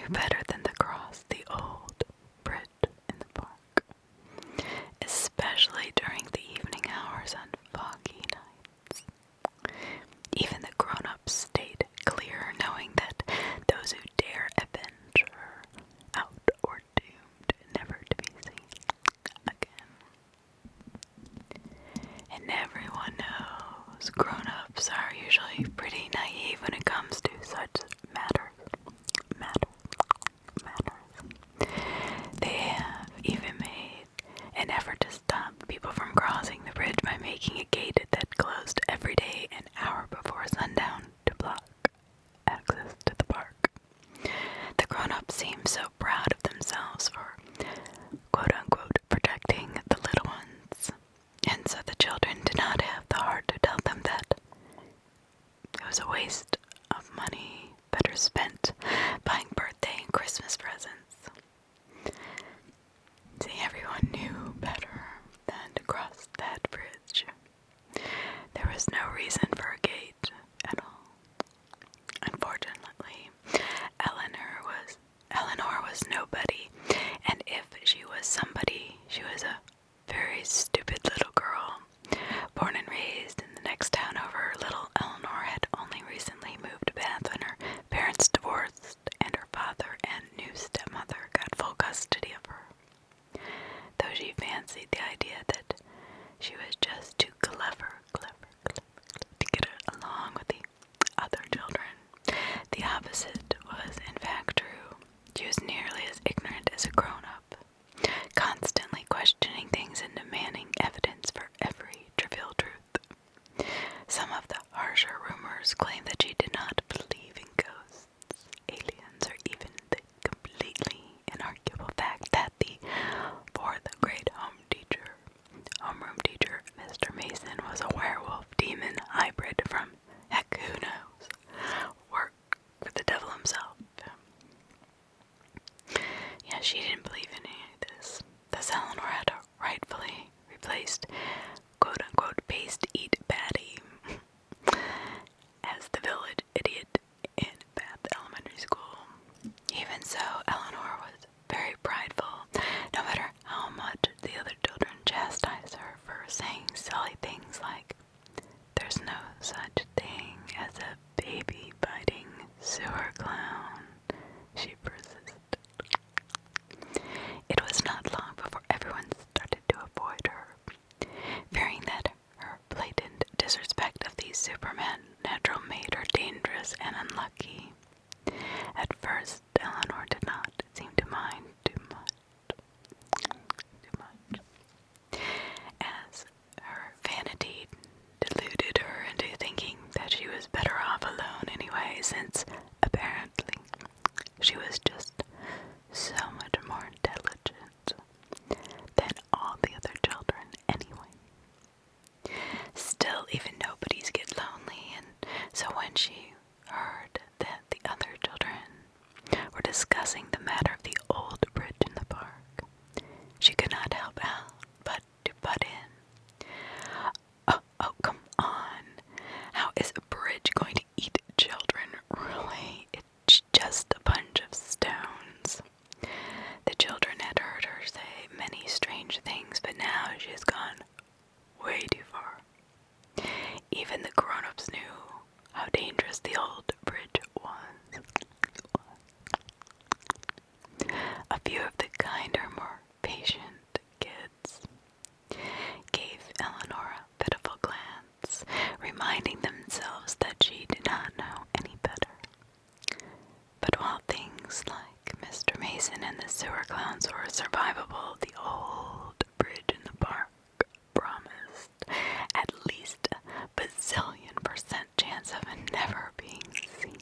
knew better than to cross the old bridge in the park, especially during the evening hours on foggy nights. Even the grown-ups stayed clear, knowing that those who dare adventure out were doomed never to be seen again. And everyone knows grown-ups are usually pretty naive when it comes to such matters. They have even made an effort to stop people from crossing the bridge by making a gate that closed every day an hour before sundown to block access to the park. The grown-ups seem so proud of themselves for quote-unquote protecting the little ones, and so the children did not have the heart to tell them that it was a waste of money better spent buying birthday and Christmas presents. See, everyone knew better than to cross that bridge. There was no reason for a gate at all. Unfortunately, Eleanor was nobody, and if she was somebody, she was a very stupid little girl. Born and raised in the next town over, little Eleanor had only recently moved to Bath when her parents divorced and her father and new stepmother got full custody of her. Though she fancied the idea that she was just too clever to get along with the other children, the opposite was in fact true. She was nearly as ignorant as a grown-up, constantly questioning things and demanding evidence for every trivial truth. Some of the harsher rumors claim that she did not believe in ghosts, aliens, or even the completely inarguable fact that the fourth grade homeroom teacher, Mr. Mason, was a werewolf demon hybrid from, heck, who knows, work for the devil himself. Yeah, she didn't believe in any of this. Thus Eleanor had rightfully replaced quote-unquote paste-eat Patty as the village idiot in Bath Elementary School. Even so, Eleanor was very prideful, no matter how much the other children chastised her for saying silly things like, "There's no such thing as a baby-biting sewer clown," she persisted. It was not long before everyone started to avoid her, fearing that her blatant disrespect of the supernatural made her dangerous and unlucky. At first, Eleanor did not seem to mind too much, as her vanity deluded her into thinking that she was better off alone anyway, since apparently she was just so much more intelligent than all the other children anyway. Still, even nobodies get lonely, and so when she heard that the other children were discussing the matter of the old bridge in the park, she could not help but to butt in. Oh, come on. How is a bridge going to eat children? Really? It's just a bunch of stones. The children had heard her say many strange things, but now she has gone way too far. Even the grown-ups knew how dangerous the old bridge was. A few of the kinder, more patient kids gave Eleanor a pitiful glance, reminding themselves that she did not know any better. But while things like Mr. Mason and the sewer clowns were survivable, the old bridge in the park promised at least a bazillion% chance of never being seen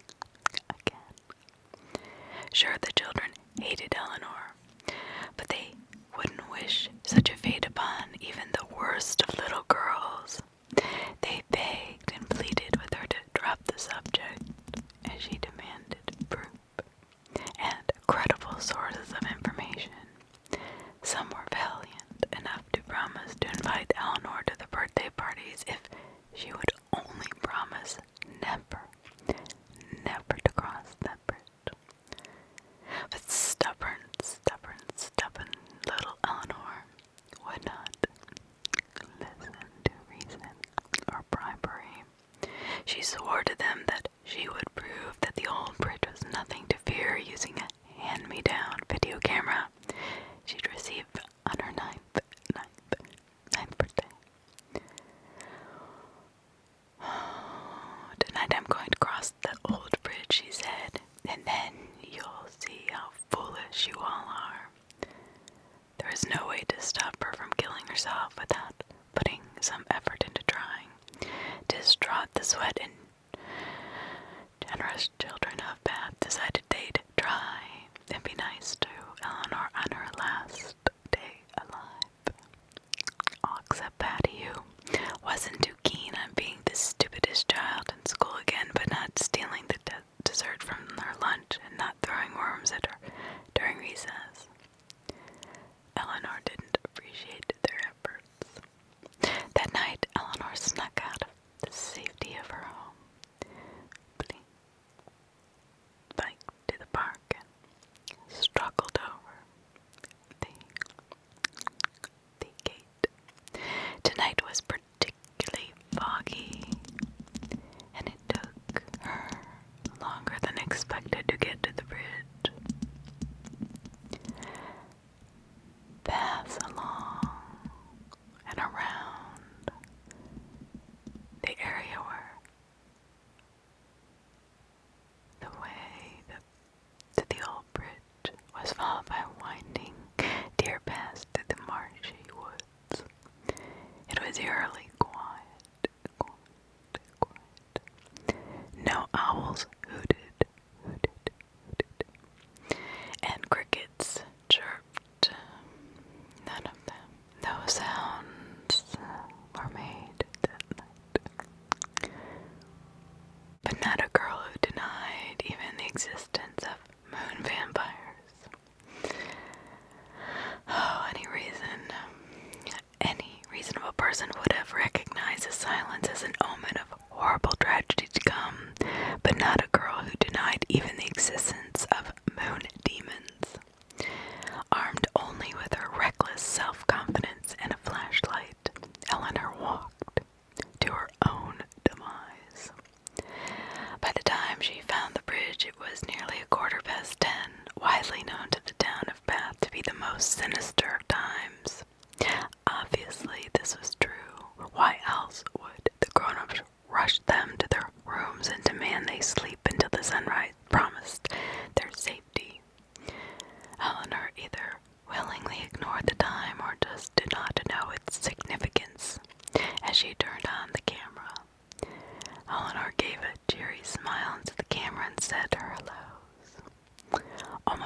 again. Sure, the children hated Eleanor, but they wouldn't wish such a fate upon even the worst of little girls. They begged and pleaded with her to drop the subject, as she demanded proof and credible sources of information. Some were valiant enough to promise to invite Eleanor to the birthday parties if she would only promise never to cross that bridge.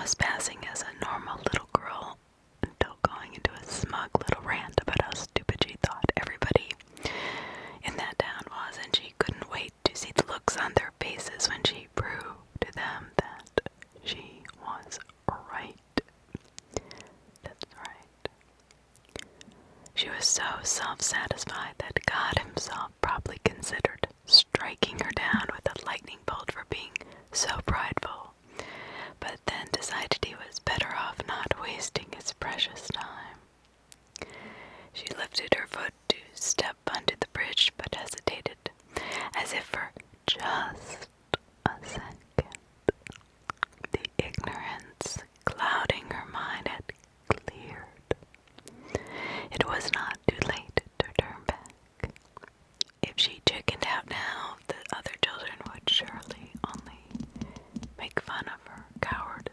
trespassing as a normal little girl until going into a smug little rant about how stupid she thought everybody in that town was, and she couldn't wait to see the looks on their faces when she proved to them that she was right. That's right. She was so self-satisfied that God himself probably considered striking her down with a lightning bolt for being so prideful, but then decided he was better off not wasting his precious time. She lifted her foot to step onto the bridge, but hesitated, as if for just a second. The ignorance clouding her mind had cleared. It was not too late to turn back. If she chickened out now, the other children would surely only make fun of her cowardice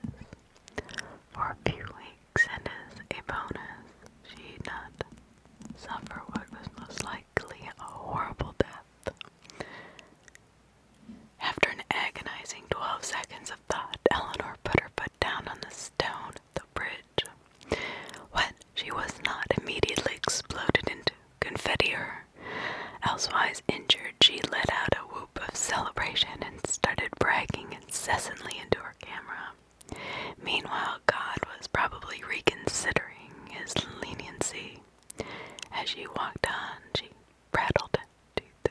for a few weeks, and as a bonus, she'd not suffer what was most likely a horrible death. After an agonizing 12 seconds of thought, Eleanor put her foot down on the stone of the bridge. When she was not immediately exploded into confetti or elsewise injured, she let out a whoop of celebration and started bragging incessantly into her camera. Meanwhile, God was probably reconsidering his leniency. As she walked on, she prattled to the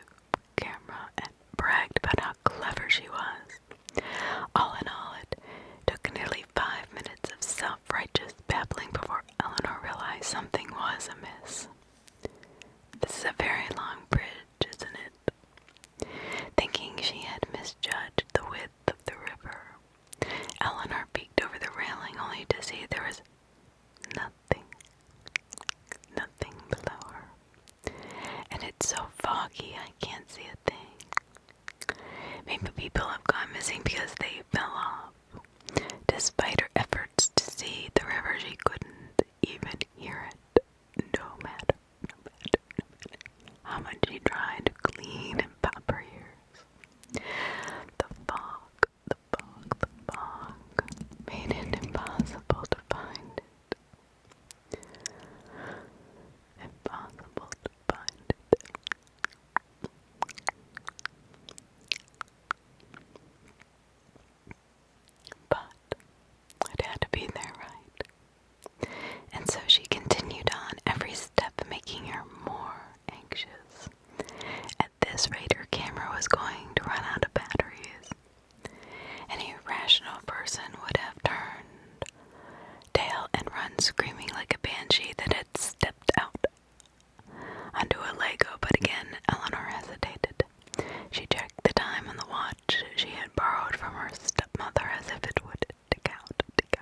camera and bragged about how clever she was. All in all, it took nearly 5 minutes of self-righteous babbling before Eleanor realized something was amiss. This is a very long bridge, isn't it? Thinking she had misjudged the width of the river, Eleanor peeked over the railing only to see there was nothing below her. And it's so foggy I can't see a thing. Maybe people have gone missing because they fell off. Despite her efforts to see the river, she couldn't even hear it. No matter how much she tried to clean and pop her ears. The fog made it impossible to find it. Impossible to find it. But it had to be there, right? And so she continued on, every step making her more anxious. At this rate, her camera was going to run out of batteries. Any rational person would have turned tail and run screaming like a banshee that had stepped out onto a Lego, but again, Eleanor hesitated. She checked the time on the watch she had borrowed from her stepmother as if it would tick out, tick,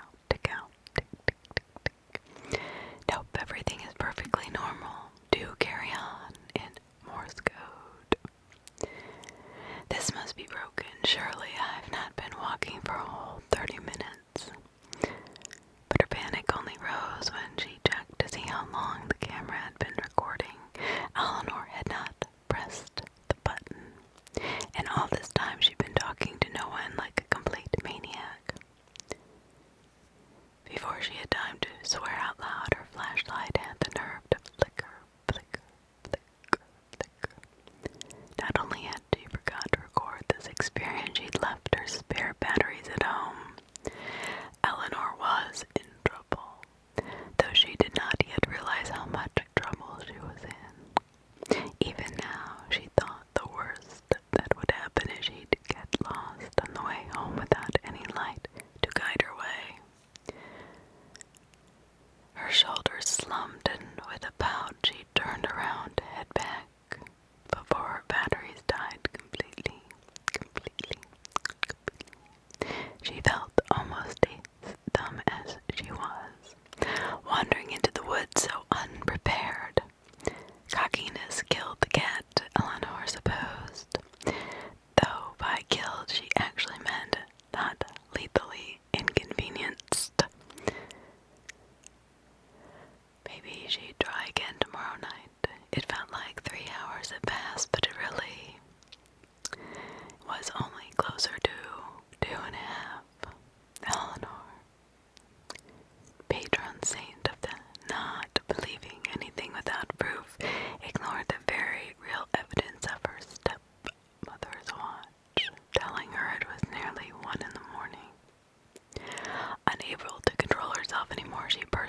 tick, tick. Nope, everything is perfectly normal. Do carry on in Morse code. This must be broken. Surely I've not been walking for a whole 30 minutes. But her panic only rose when she checked to see how long the camera had been recording. Eleanor had not pressed the button, and all this time she'd been talking to no one like a complete maniac. Before she had time to swear out loud, her flashlight had the nerve to flicker, flicker, flicker, flicker. Not only had she forgot to record this experience, she'd left her spare batteries at home. Eleanor was in trouble, though she did not yet realize how much trouble she was in. Even now, she thought the worst that would happen is she'd get lost on the way home without any light to guide her way. Her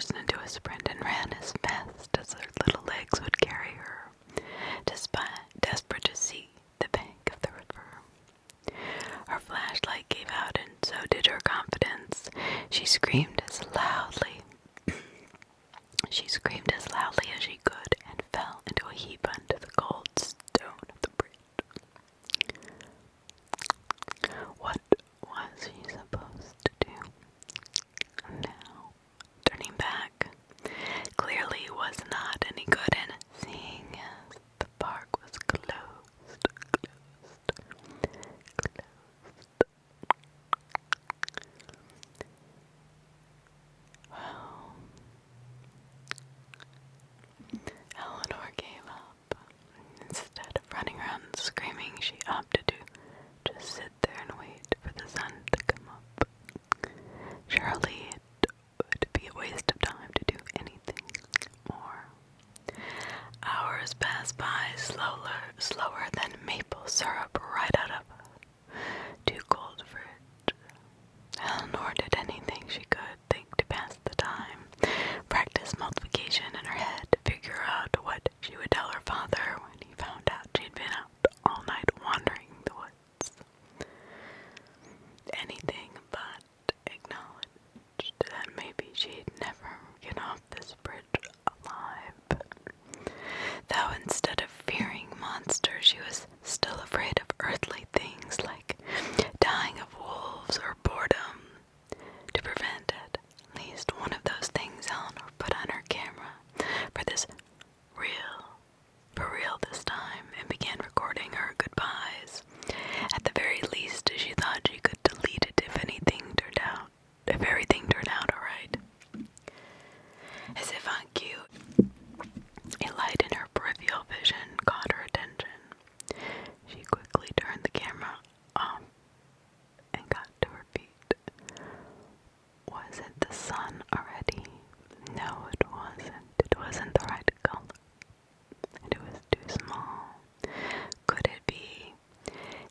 burst into a sprint and ran as fast as her little legs would carry her, desperate to see the bank of the river. Her flashlight gave out, and so did her confidence. She screamed as loudly as she could and fell into a heap under the cold stone of the bridge. What was she supposed to do now? Turning back clearly was not any good, and seeing as the park was closed. Well, Eleanor gave up. Instead of running around screaming, she opted to just sit there and wait for the sun to come up. Surely it would be a waste of time to do anything more. Hours passed by slower than maple syrup right out of a too-cold fridge. Eleanor did anything she could think to pass the time, practice multiplication in her head to figure out what she would tell her father when he found out she'd been out all night wandering the woods. Anything but acknowledged that maybe she'd never get off this bridge alive. Though instead of fearing monsters, she was still afraid of earthly things like dying of wolves or boredom. To prevent at least one of those things, Eleanor put on her camera for real this time, and began recording her goodbyes. At the very least, she thought she could delete it if everything turned out alright. As if on cue, a light in her peripheral vision caught her attention. She quickly turned the camera off and got to her feet. Was it the sun already? No, it wasn't. It wasn't the right color. And it was too small. Could it be?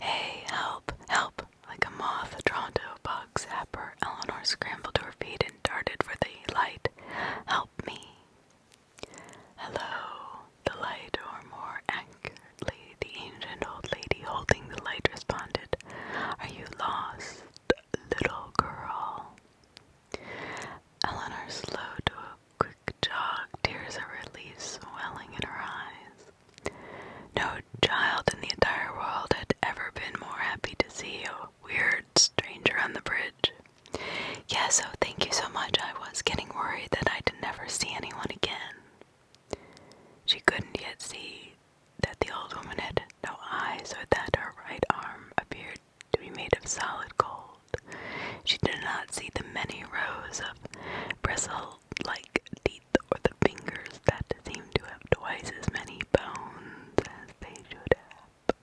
Hey, help, help! Like a moth drawn to a bug zapper, Eleanor scrambled to her feet and darted for the light. Help me! Hello, the light, or more accurately, the ancient old lady holding the light responded. Are you lost, little girl? Eleanor slowed to a quick jog, tears of relief swelling in her eyes. No child in the entire world had ever been more happy to see a weird stranger on the bridge. Yes, oh, thank you so much. I was getting worried that I'd never see anyone again. She couldn't yet see that the old woman had no eyes, or that her right arm appeared to be made of solid gold. She did not see the many rows of bristle-like teeth or the fingers that seemed to have twice as many bones as they should have.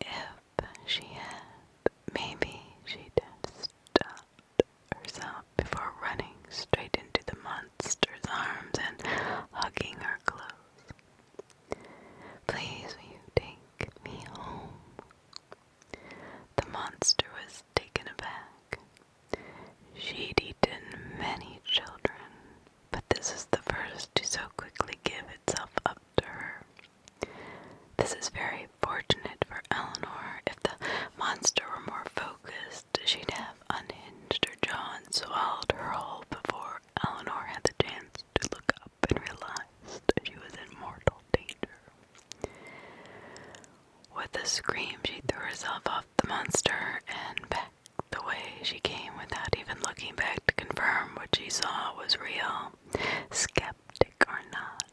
If she had, maybe she'd have stopped herself before running straight into the monster's arms and hugging her close. Please, will you take me home? The monster was taken aback. She'd eaten many children, but this is the first to so quickly give itself up to her. This is very fortunate for Eleanor. If the monster were more focused, she'd have unhinged her jaw and swallowed her whole before Eleanor had the chance to look up and realize she was in mortal danger. With a scream, she threw herself off the monster and back the way she came without even looking back to confirm what she saw was real. Skeptic or not,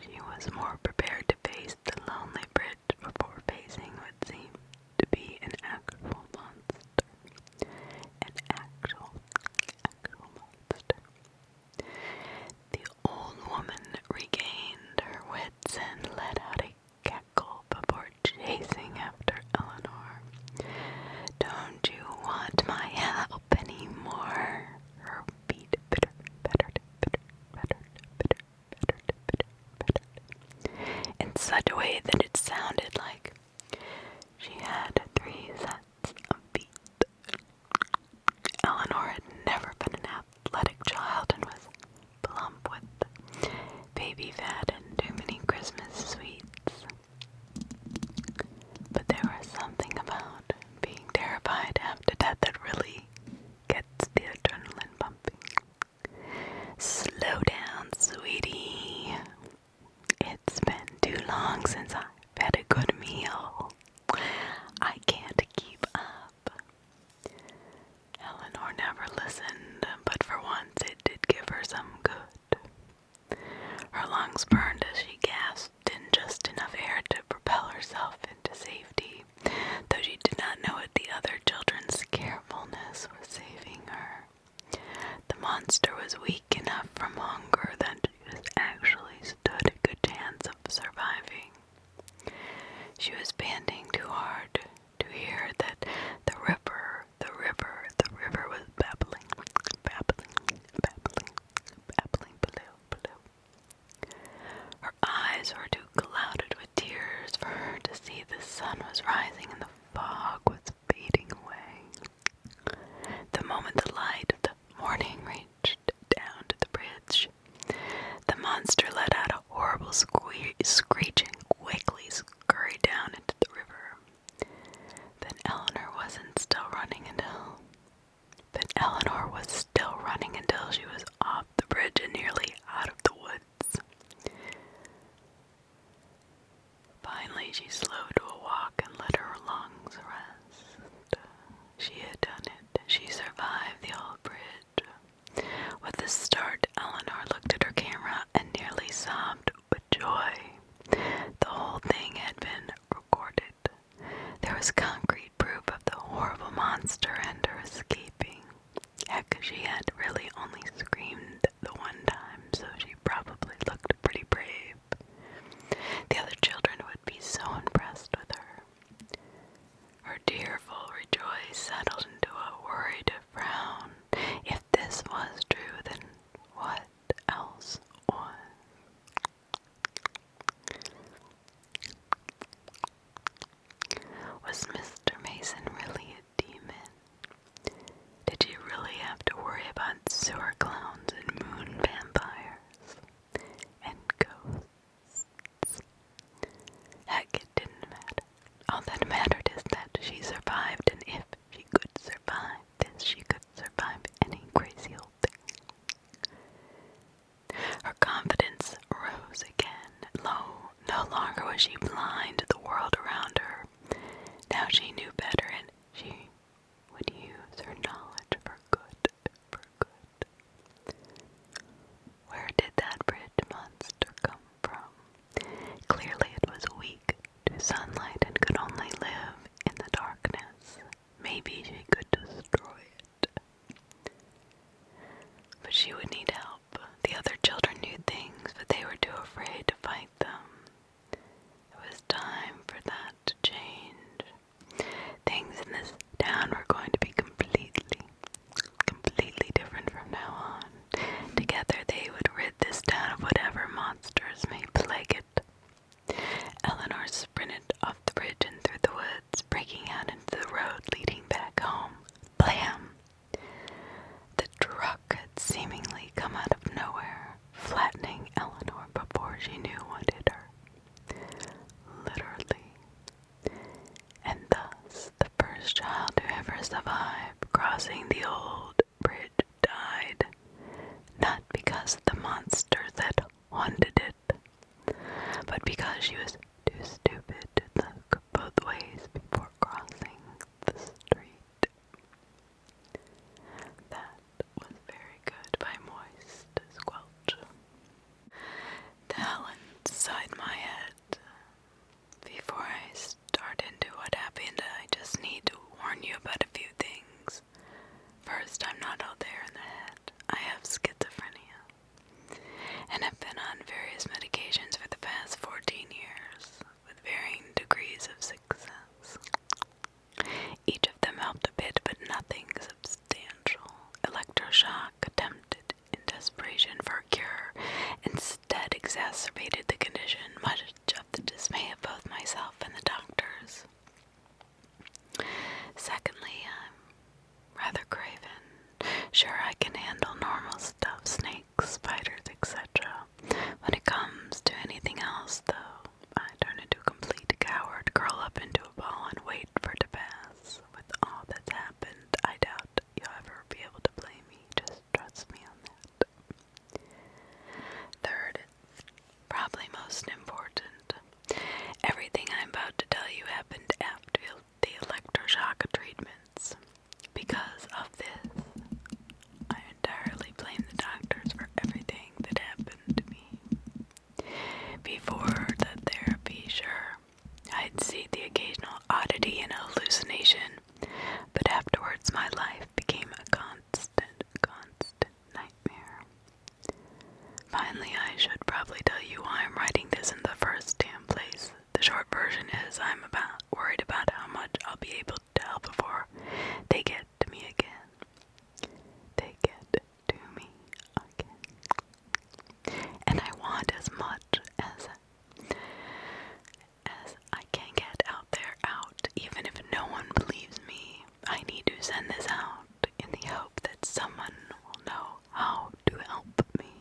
she was more prepared to face the lonely bridge before facing what seemed to be an actual monster. An actual monster. The old woman regained her wits and let out a cackle before chasing after Eleanor. Don't you want my help anymore? Her beat in such a way that it baby fat and too many Christmas sweets. But there was something about being terrified after death that really gets the adrenaline pumping. Slow down, sweetie. It's been too long since I've had a good meal. I can't keep up. Eleanor never listened, but for once it did give her some good. Her lungs burned as she gasped in just enough air to propel herself into safety, though she did not know it, the other children's carefulness was saving her. The monster was weak enough from hunger that she actually stood a good chance of surviving. She was panting too hard to hear that the river was babbling below. Her eyes were too clouded with tears for her to see the sun was rising and the fog was fading away. The moment the light of the morning reached down to the bridge, the monster let out a horrible screech and quickly scurried down into the river. Then Eleanor was still running until she was off the bridge and nearly out of the woods. Finally, she slowed to a walk and let her lungs rest. She had done it. She survived the old bridge. With a start, Eleanor looked at her camera and nearly sobbed with joy. The whole thing had been recorded. There was concrete proof of the horrible monster and her escaping. Heck, she had really only screamed the one time, so she probably looked pretty brave. The other children would be so impressed with her. Her tearful rejoice settled into a worried frown. If this was true, then what else was? Was Mr. Mason really a demon? Did you really have to worry about sewer clowns and moon vampires and ghosts? Heck, it didn't matter. All that mattered is that she survived, and if she could survive this, she could survive any crazy old thing. Her confidence rose again. No longer was she blind to the world around her. Now she knew better, and she would use her knowledge for good. Where did that bridge monster come from? Clearly it was weak to sunlight and could only live in the darkness. Maybe she could destroy it. But she would need help. The other children knew things, but they were too afraid to fight them. It was time for that to change. Things in this town were going to be completely different from now on. Together they would rid this town of whatever monsters may plague it. Eleanor sprinted off the bridge and through the woods, breaking out into the road leading back home. Blam! The truck had seemingly come out of nowhere, flattening Eleanor before she knew what hit her. Literally. And thus, the first child to ever survive crossing the old bridge died. Not because of the monsters that haunted it, but because she was too stupid to look both ways before crossing the street. That was very good by Moist Squelch. Helen inside my head. Before I start into what happened, I just need to warn you about a few things. First, I'm not out there in the head. I have schizophrenia, and have been on various medications for the past 14 years, with varying degrees of success. Each of them helped a bit, but nothing substantial. Electroshock, attempted in desperation for a cure, instead exacerbated the condition, much of the dismay of both myself and the doctors. Secondly, I'm rather craven. Sure, because I'm worried about how much I'll be able to help before they get to me again. They get to me again. And I want as much as I can get out, even if no one believes me. I need to send this out in the hope that someone will know how to help me.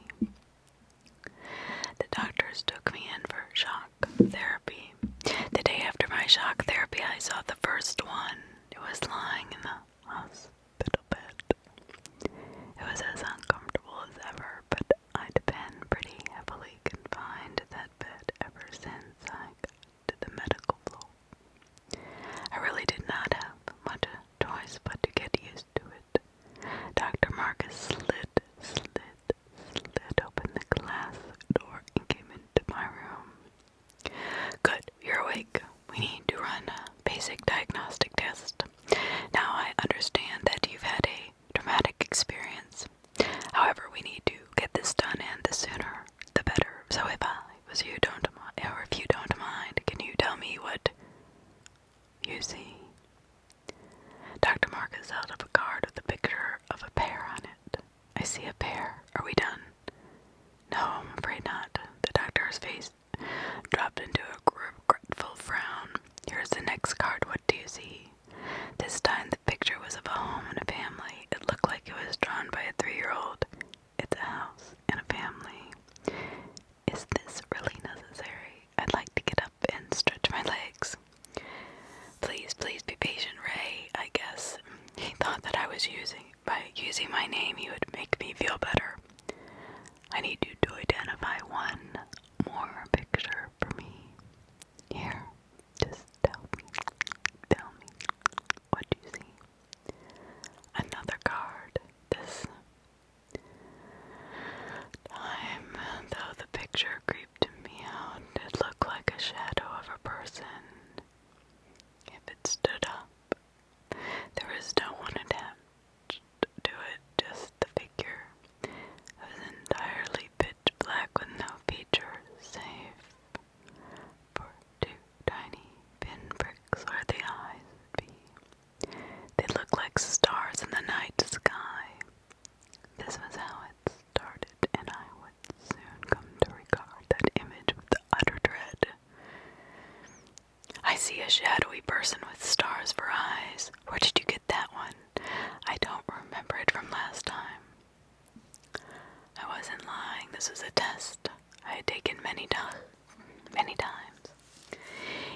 The doctors took me in for shock therapy. The day after my shock therapy, I saw the first one. It was lying in the hospital bed. It was as uncomfortable as ever, but I'd been pretty heavily confined to that bed ever since I got to the medical floor. I really did not have much choice but to get used to it. Dr. Marcus slid open the glass door and came into my room. Good, you're awake. We need to run a basic diagnostic test. Now I understand that you've had a traumatic experience. However, we need to get this done, and the sooner the better. So if you don't mind, can you tell me what you see? Dr. Marcus held up a card with a picture of a pear on it. I see a pear. Are we done? No, I'm afraid not. The doctor's face dropped into a regretful frown. Here's the next card. What do you see? This time the picture was of a home and a family. It looked like it was drawn by a 3-year-old. It's a house and a family. Is this really necessary? I'd like to get up and stretch my legs. Please be patient, Ray. I guess he thought that by using my name, he would make me feel better. I need you to identify one more picture for me. Here, just tell me what you see. Another card. This time, though the picture creeped me out, it looked like a shadow of a person. If it stood up, there was no one attached to it, just the figure. It was entirely pitch black with no features, save for 2 tiny pinpricks where the eyes would be. They looked like stars in the night sky. This was how it started, and I would soon come to regard that image with utter dread. I see a shadowy person with stars for eyes. Where did you get that one? I don't remember it from last time. I wasn't lying. This was a test I had taken many times.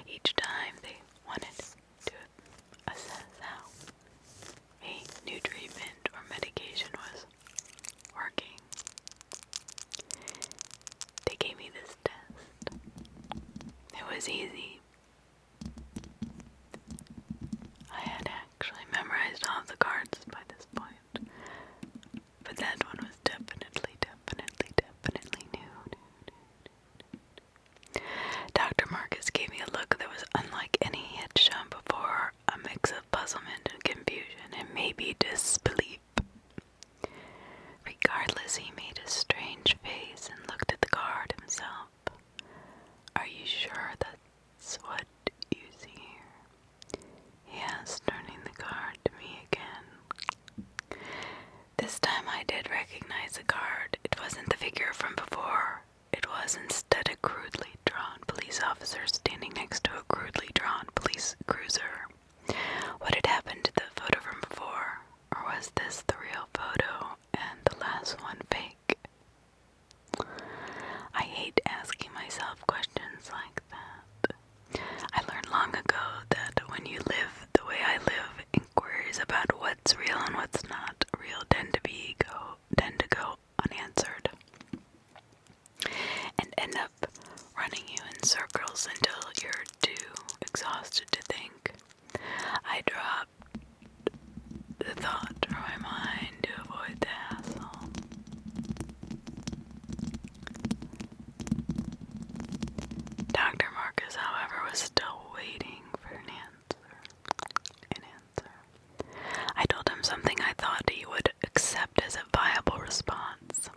Each time they wanted to assess how a new treatment or medication was working. They gave me this test. It was easy. I had actually memorized all the cards by this point, but that one was definitely new. Dr. Marcus gave me a look that was unlike any he had shown before, a mix of puzzlement and confusion and maybe disbelief. Regardless, he made a strange face and looked at the card himself. Are you sure that's what you see here? He asked, turning the card to me again. This time I did recognize the card. It wasn't the figure from before. It was instead a crudely drawn police officer standing next to a crudely drawn police cruiser. What had happened to the photo from before? Or was this the real photo and the last one fake? I hate asking myself questions like that. I learned long ago that when you live the way I live, inquiries about what's real and what's not real tend to go unanswered and end up running you in circles until you're too exhausted to think. I dropped the thought from my mind to avoid the hassle. Dr. Marcus, however, was still waiting for an answer. I told him something I thought he would accept as a viable response.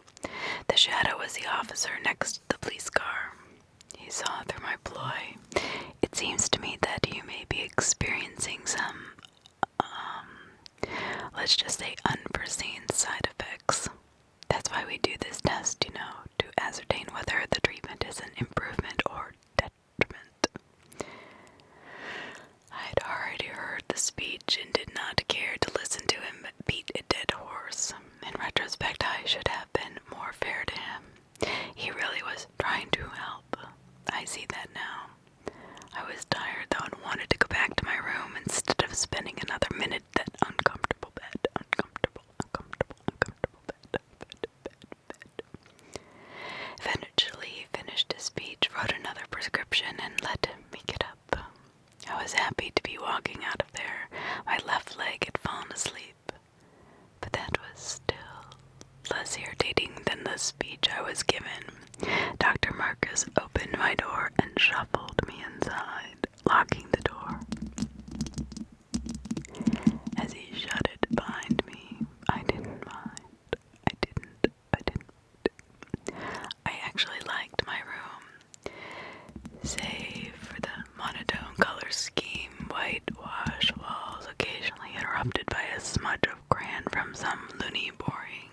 The shadow was the officer next to the police car. He saw through my ploy. It seems to me you may be experiencing some, let's just say, unforeseen side effects. That's why we do this test, to ascertain whether the treatment is an improvement or detriment. I had already heard the speech and did not care to listen to him beat a dead horse. In retrospect, I should have been more fair to him. He really was trying to help. I see that now. I was tired though and wanted to go back to my room instead of spending another minute in that uncomfortable bed. Eventually he finished his speech, wrote another prescription, and let me get up. I was happy to be walking out of there. My left leg had fallen asleep, but that was still less irritating than the speech I was given. Dr. Marcus opened my door and shuffled me inside, locking the door. As he shut it behind me, I didn't mind. I didn't. I actually liked my room, save for the monotone color scheme, whitewash walls occasionally interrupted by a smudge of crayon from some loony boring.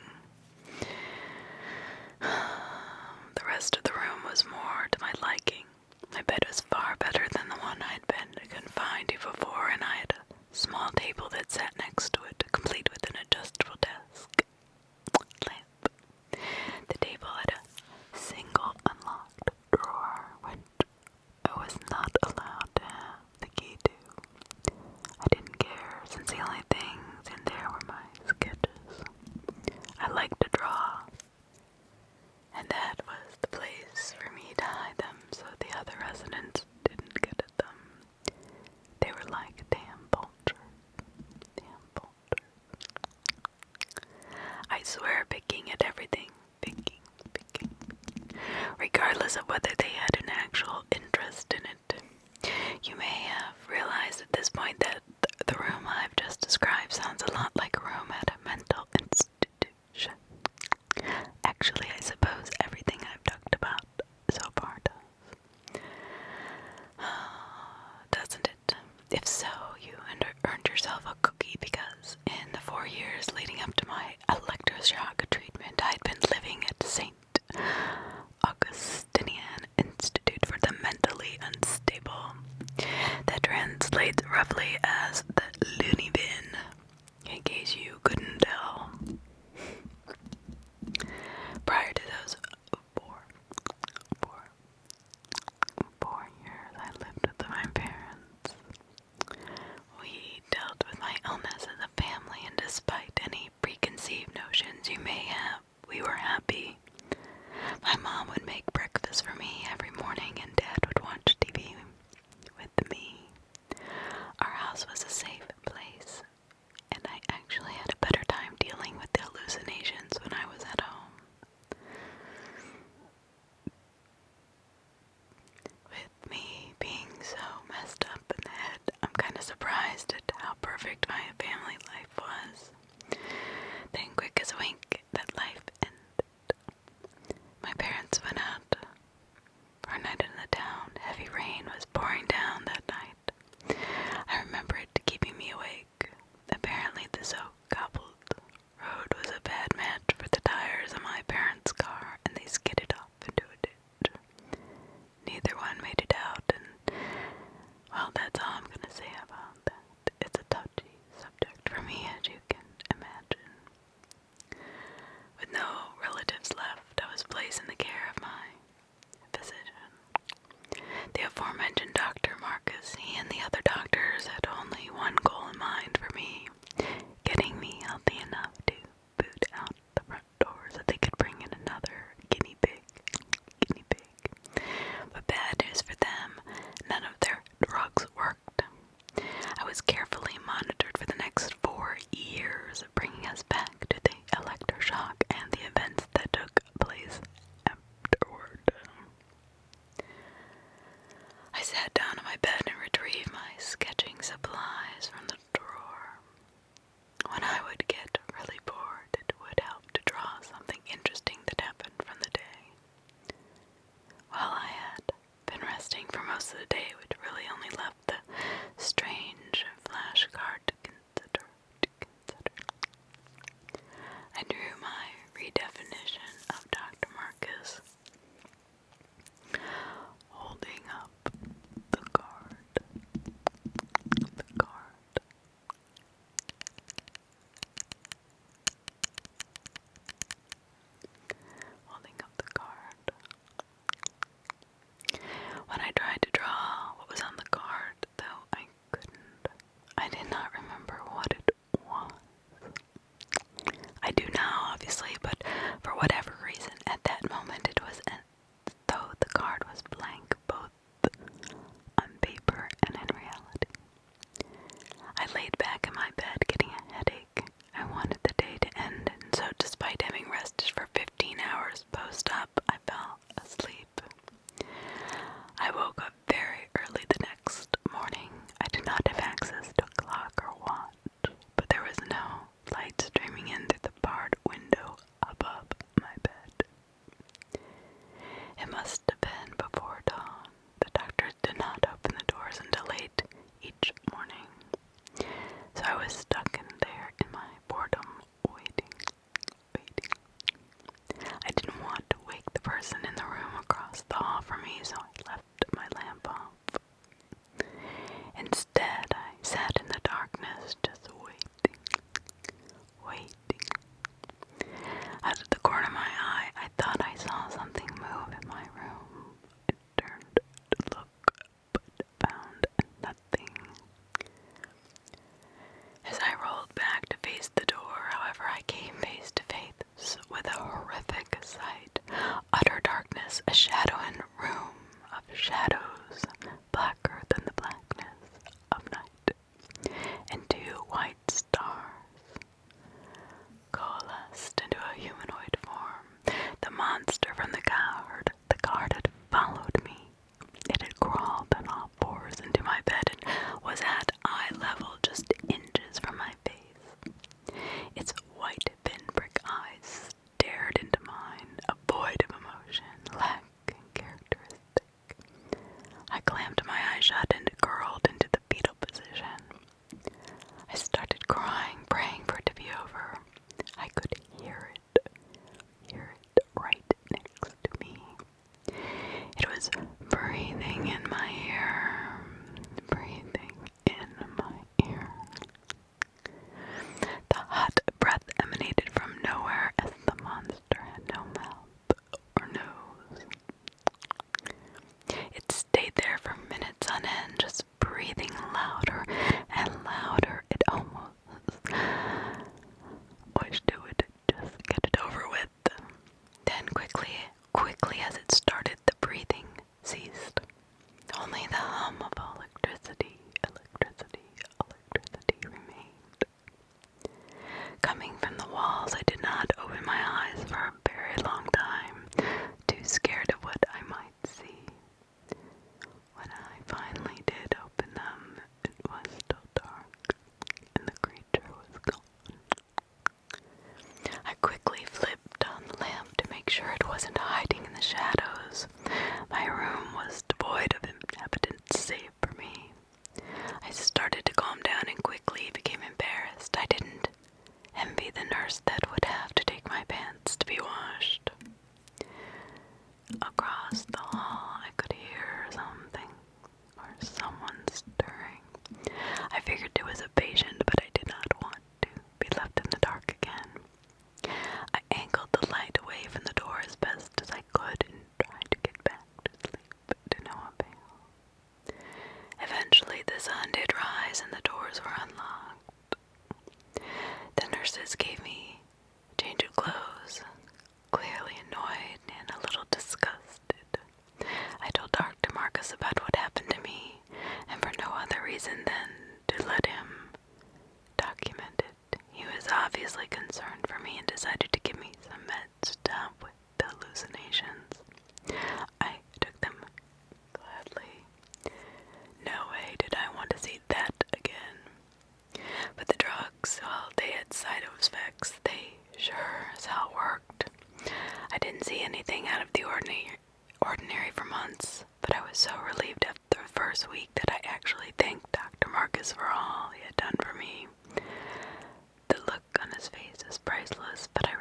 The rest of the room was more to my liking. My bed was far better than the one I'd been confined to before, and I had a small table that sat next to it, complete with an adjustable desk lamp. The table had a single unlocked drawer, which I was not allowed to have the key to. I didn't care, since the only things in there were my sketches. I liked to draw, and that was the place for me to hide them so the other residents didn't get at them. They were like damn vultures. I swear, picking at everything. Picking. Regardless of whether they had an actual interest in it. You may have realized at this point that the room I've just described sounds a lot like a room at a mental institution. Actually, I suppose everything I've talked about so far does. Doesn't it? If so, you earned yourself a cookie, because in the 4 years leading up to my electroshock treatment, I'd been living at St. Augustinian Institute for the Mentally Unstable. That translates roughly as the loony bin. It I drew my redefinition of Dr. Marcus holding up the card. Holding up the card. When I tried to draw what was on the card, though, I couldn't. I did not remember what it was. I do now, obviously, but for whatever reason, at that moment it was as though the card was blank, both on paper and in reality. I laid back in my bed getting a headache. I wanted the day to end, and so despite having rested for 15 hours post-op, I fell asleep. I woke up very early the next morning. I did not have access to a clock or watch, but there was no light streaming in through the barred window above my bed. It must have been before dawn. The doctors did not open the doors until late each morning, so I was stuck in there in my boredom, waiting. I didn't want to wake the person in the room across the hall from me, so I left my lamp off. Instead, I sat in the darkness, just waiting. Out of the corner of my eye, I thought I saw something move in my room. I turned to look, but found nothing. As I rolled back to face the door, however, I came face to face with a horrific sight. Utter darkness, a shadow-in room of shadows, blacker than the blackness of night, and 2 white stars coalesced into a humanoid form. The monster from the card had followed me. It had crawled on all fours into my bed and was at eye level, just inches from my face. Its white pinprick eyes stared into mine, void of emotion, lacking characteristic. I clamped my eyes shut and curled into the fetal position. I started crying, praying for it to be over. I could hear it right next to me. It was breathing in my ear, The hot breath emanated from nowhere as the monster had no mouth or nose. It stayed there for minutes on end, just breathing louder and louder. It almost wished it would just get it over with. Then quickly as it started, the breathing ceased. Only the hum of electricity remained. Coming from the walls, I did not open my eyes for a very long time, too scared of what I might see. When I finally did open them, it was still dark, and the creature was gone. I quickly flipped on the lamp to make sure it wasn't hiding in the shadows. My room was devoid of inhabitants save for me. I started to calm down and quickly became embarrassed. I didn't envy the nurse that would have to take my pants to be washed. Across the hall, I could hear something or someone stirring. I figured it was a patient, but I did not want to be left in the dark again. I angled the light away from the door as best as I could and tried to get back to sleep to no avail. Eventually, the sun did rise and the doors were unlocked. The nurses gave me a change of clothes, clearly annoyed and a little disgusted. I told Dr. Marcus about what happened to me, and for no other reason than to let him document it. He was obviously concerned for me and decided to give me some meds to help with the hallucinations. I took them gladly. No way did I want to see that again. But the drugs, well, they had side effects. They sure as hell worked. I didn't see anything out of the ordinary for months, but I was so relieved after the first week that I actually thanked Dr. Marcus for all he had done for me. The look on his face is priceless, but I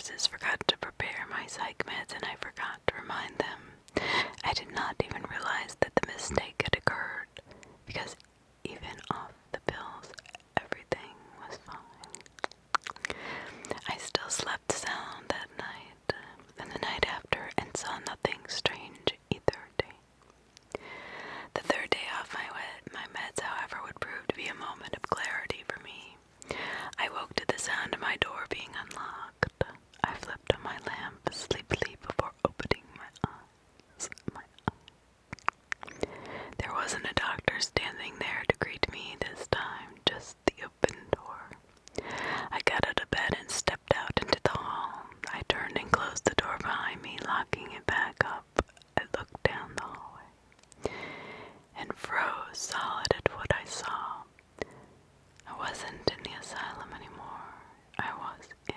nurses forgot to prepare my psych meds and I forgot to remind them. I did not even realize that the mistake had occurred, because even off the pills, everything was fine. I still slept sound that night, and the night after, and saw nothing strange either day. The third day off my meds, however, would prove to be a moment of clarity for me. I woke to the sound of my door being unlocked. I flipped on my lamp sleepily before opening my eyes. There wasn't a doctor standing there to greet me this time, just the open door. I got out of bed and stepped out into the hall. I turned and closed the door behind me, locking it back up. I looked down the hallway and froze solid at what I saw. I wasn't in the asylum anymore. I was in...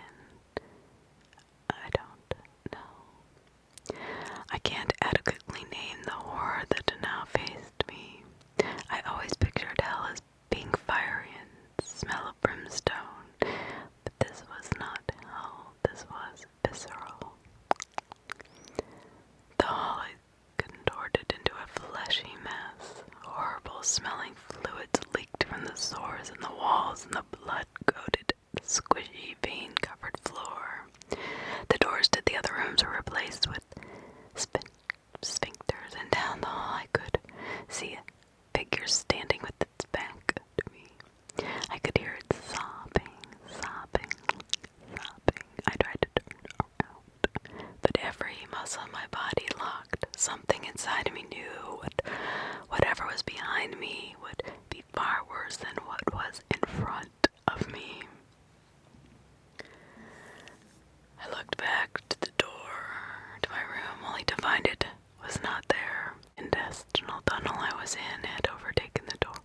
I don't know. I can't adequately name the horror that now faced me. I always pictured hell as being fiery and smell of brimstone, but this was not hell. This was visceral. The hall contorted into a fleshy mess. Horrible smelling fluids leaked from the sores in the walls, and the blood-coated, squishy, vein-covered floor. The doors to the other rooms were replaced with sphincters, and down the hall I could see a figure standing with its back to me. I could hear it sobbing. I tried to turn around, but every muscle in my body locked. Something inside of me knew whatever was behind me would be far worse than what was in front of me. I looked back to the door to my room, only to find it was not there. The intestinal tunnel I was in had overtaken the door.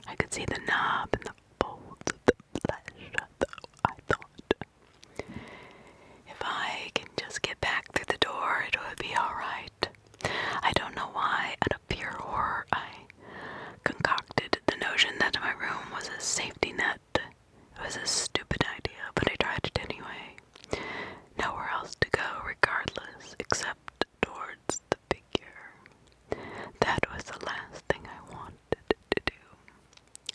I could see the knob and the folds of the flesh, though I thought, if I can just get back through the door, it would be alright. I don't know why, out of pure horror, I concocted the notion that my room was a safety net. It was a stupid idea, but I tried it anyway. Nowhere else to go, regardless, except towards the figure. That was the last thing I wanted to do.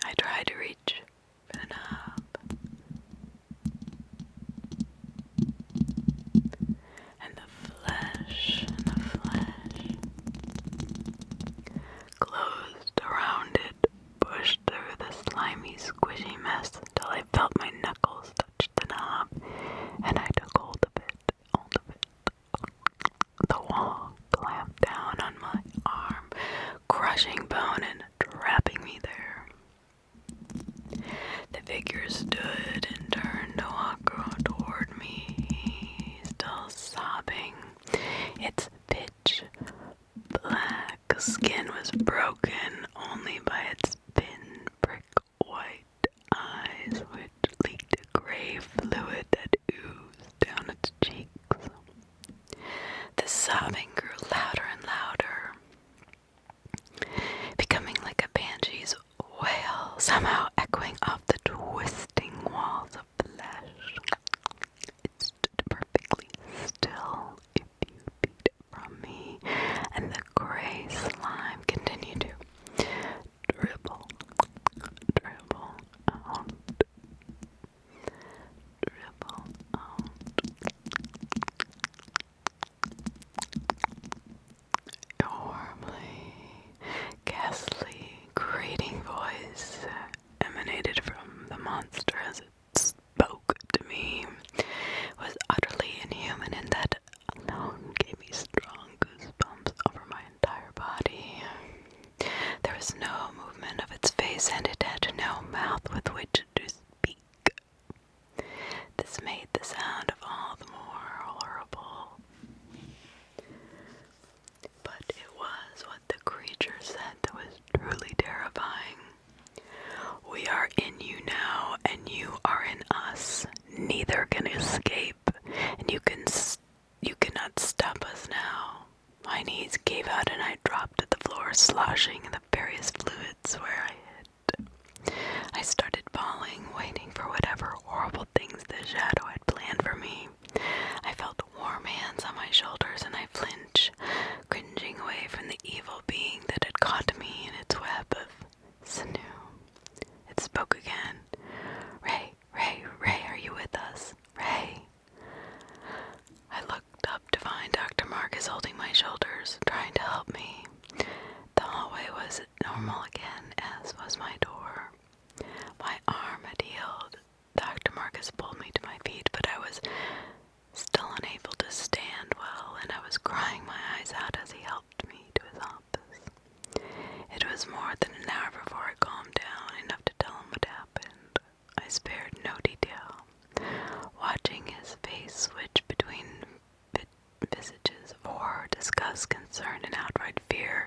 I tried to reach for the knob, and the flesh closed around it, pushed through the slimy, squishy mess until I felt my knuckles touch the knob, and I took hold of it. The wall clamped down on my arm, crushing bone and trapping me there. The figure stood and turned to walk toward me, still sobbing. Its pitch black skin was broken only by its pinprick white eyes, which leaked a gray fluid that oozed down its cheeks. The sobbing grew louder and louder, becoming like a banshee's wail, somehow echoing off the twisting walls of flesh. It stood perfectly still a few feet from me, and the gray slime continued to dribble out. A horribly ghastly, grating voice emanated from the monster as it spoke to me. It was utterly inhuman, and that alone gave me strong goosebumps over my entire body. There was no movement of its face, and it had no mouth with which to speak. This made the sound of all the more horrible. But it was what the creature said that was truly terrifying. We are in you now, and you are in us. Neither can escape, and you cannot stop us now. My knees gave out, and I dropped to the floor, sloshing in the various fluids where I hid. I started bawling caught me in its web of sinew. It spoke again. Ray, Ray, Ray, are you with us? Ray. I looked up to find Dr. Marcus holding my shoulders, trying to help me. The hallway was normal again, as was my door. My arm had healed. Dr. Marcus pulled me to my feet, but I was still unable to stand well, and I was crying my eyes out as he helped me to his office. It was more than an hour before I calmed down enough to tell him what happened. I spared no detail, watching his face switch between visages of horror, disgust, concern, and outright fear.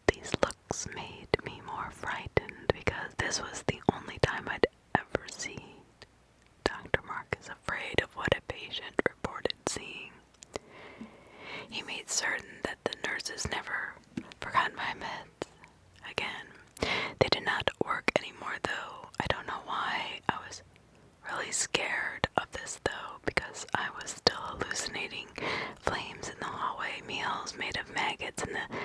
These looks made me more frightened because this was the only time I'd ever seen Dr. Marcus afraid of what a patient reported seeing. He made certain that the nurses never forgot my meds. Again, they did not work anymore, though. I don't know why. I was really scared of this, though, because I was still hallucinating flames in the hallway, meals made of maggots, and the